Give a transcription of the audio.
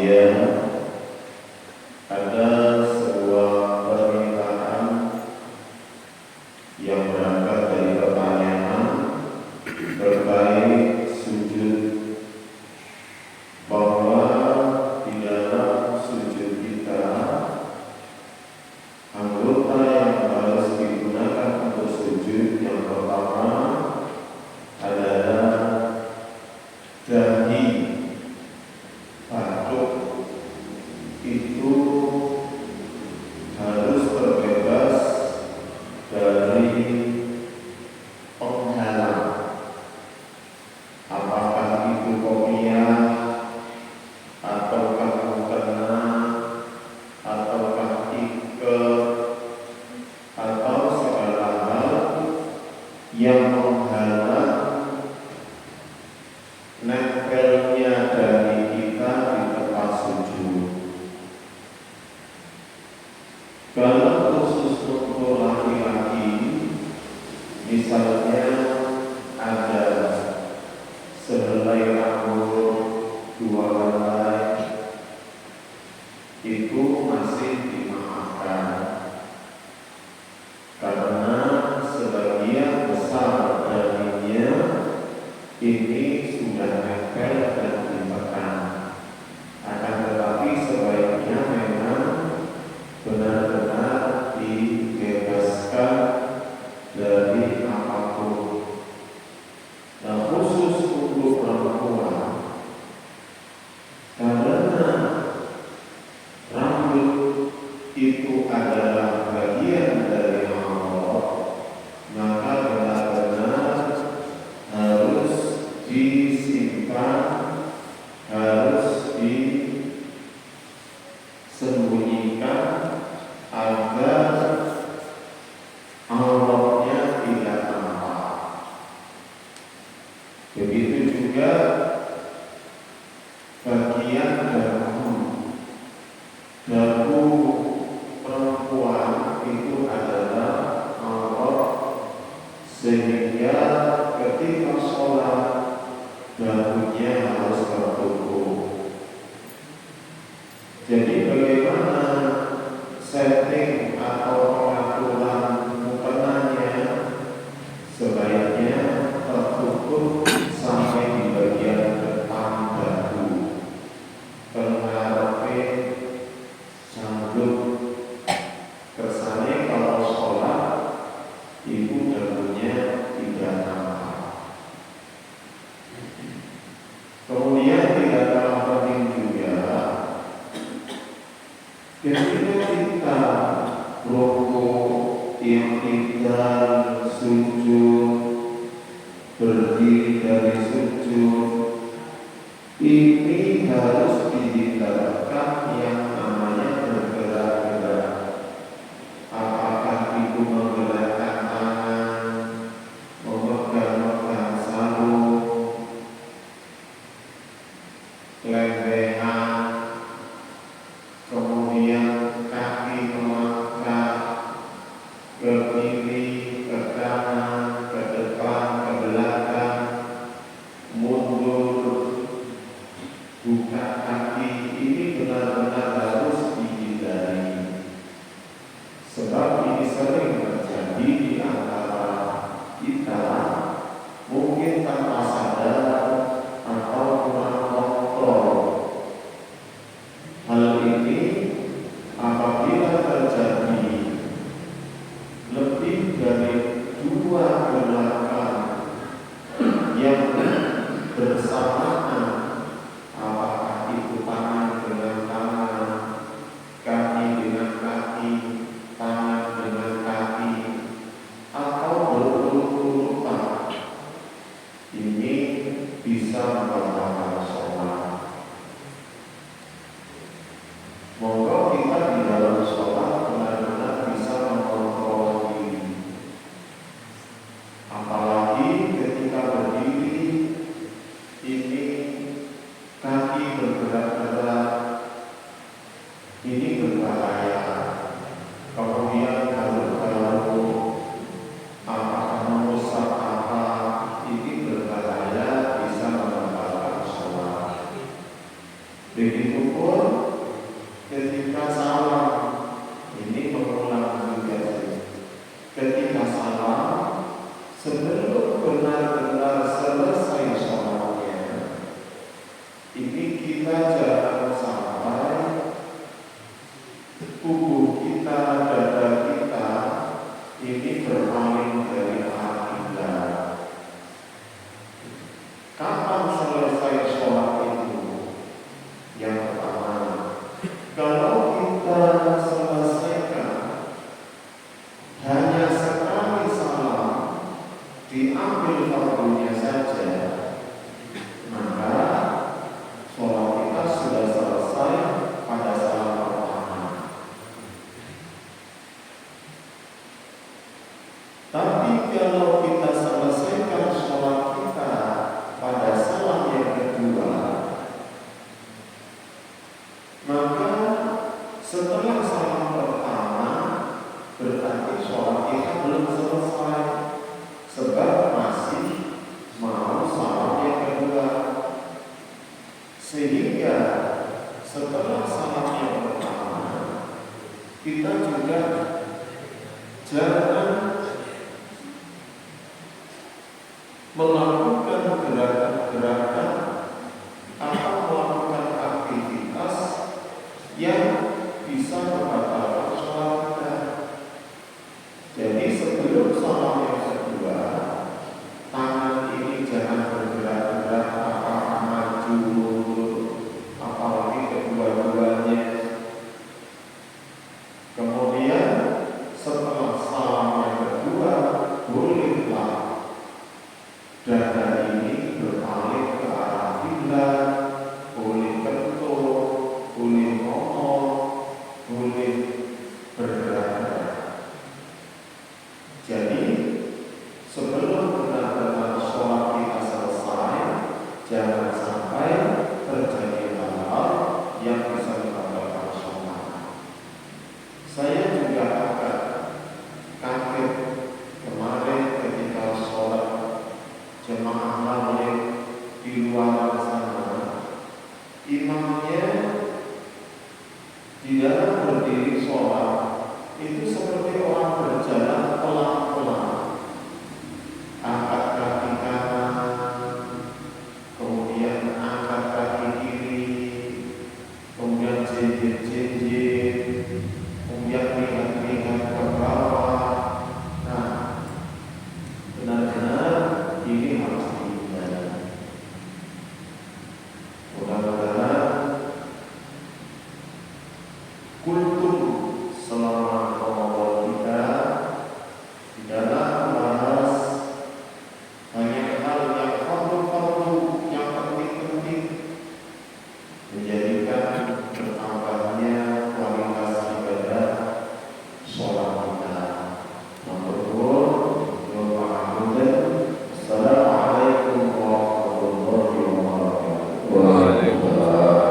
bahagia, ada sebuah permintaan yang berangkat dari pertanyaan terkait sujud, bahwa di dalam sujud kita anggota yang harus digunakan untuk sujud yang pertama adalah dahi. Batuk itu harus terbebas dari penghalang, apakah itu kopiah ataukah mukena ataukah iket atau segala hal yang menghalang nempelnya dari kita di tempat sujud. Kalau khusus untuk laki-laki, misalnya ada sehelai rambut, 2 helai, itu masih dimaafkan karena sebagian besar darinya ini sudah nempel dan ditekan. Akan tetapi sebaiknya memang benar-benar dibebaskan dari apapun. Nah, khusus untuk perempuan, karena rambut itu adalah bagian dari aurat, maka benar-benar harus disimpan, harus disembunyikan agar auratnya tidak tampak. Begitu juga bagian dagu perempuan itu adalah aurat, sehingga ketika sholat dagunya harus tertutup. Jadi bagaimana setting atau pengaturan mukenanya? Sebaiknya tertutup sampai di bagian depan dagu, pengarepe sanggup kersane kalau sholat ibu dagunya tidak nampak. Kemudian tidak kalah penting juga, ketika kita rukuk, i'tidal, sujud, berdiri dari sujud, ini harus dihindarkan yang namanya bergerak-gerak. Apakah itu menggerakkan tangan, memegang-megang sarung, lembengan, kemudian kaki melangkah ke kiri, ke kanan, ke depan, ke belakang, mundur, buka kaki. Ini benar-benar harus dihindari, sebab ini sering terjadi di antara kita, mungkin tanpa sadar atau kurang kontrol. Hal ini apabila terjadi lebih dari 2 gerakan yang bersamaan, apakah itu tangan dengan tangan, kaki dengan kaki, tangan dengan kaki, atau berurut-urutan, ini bisa membatalkan sholat. Moga kita di dalam sholat benar-benar bisa mengontrol diri. Apalagi ketika berdiri, ini kaki bergerak-gerak, ini berbahaya. Kemudian kalau apakah merusak apa, ini berbahaya, bisa membatalkan sholat. Begitupun Setelah salam pertama, berarti sholat kita belum selesai, sebab masih mau salam yang kedua. Sehingga setelah salam yang pertama, kita juga jangan melakukan gerakan-gerakan atau melakukan aktivitas yang bisa membatalkan sholat kita. Jadi sebelum salam yang kedua, tangan ini jangan bergerak-gerak apakah maju mundur, apalagi kedua-duanya. Kemudian setelah salam yang kedua, bolehlah dada ini berpaling ke arah kiblat, boleh bentuk, boleh ngomong, boleh bergerak-gerak. Jadi sebelum benar-benar sholat kita selesai, jangan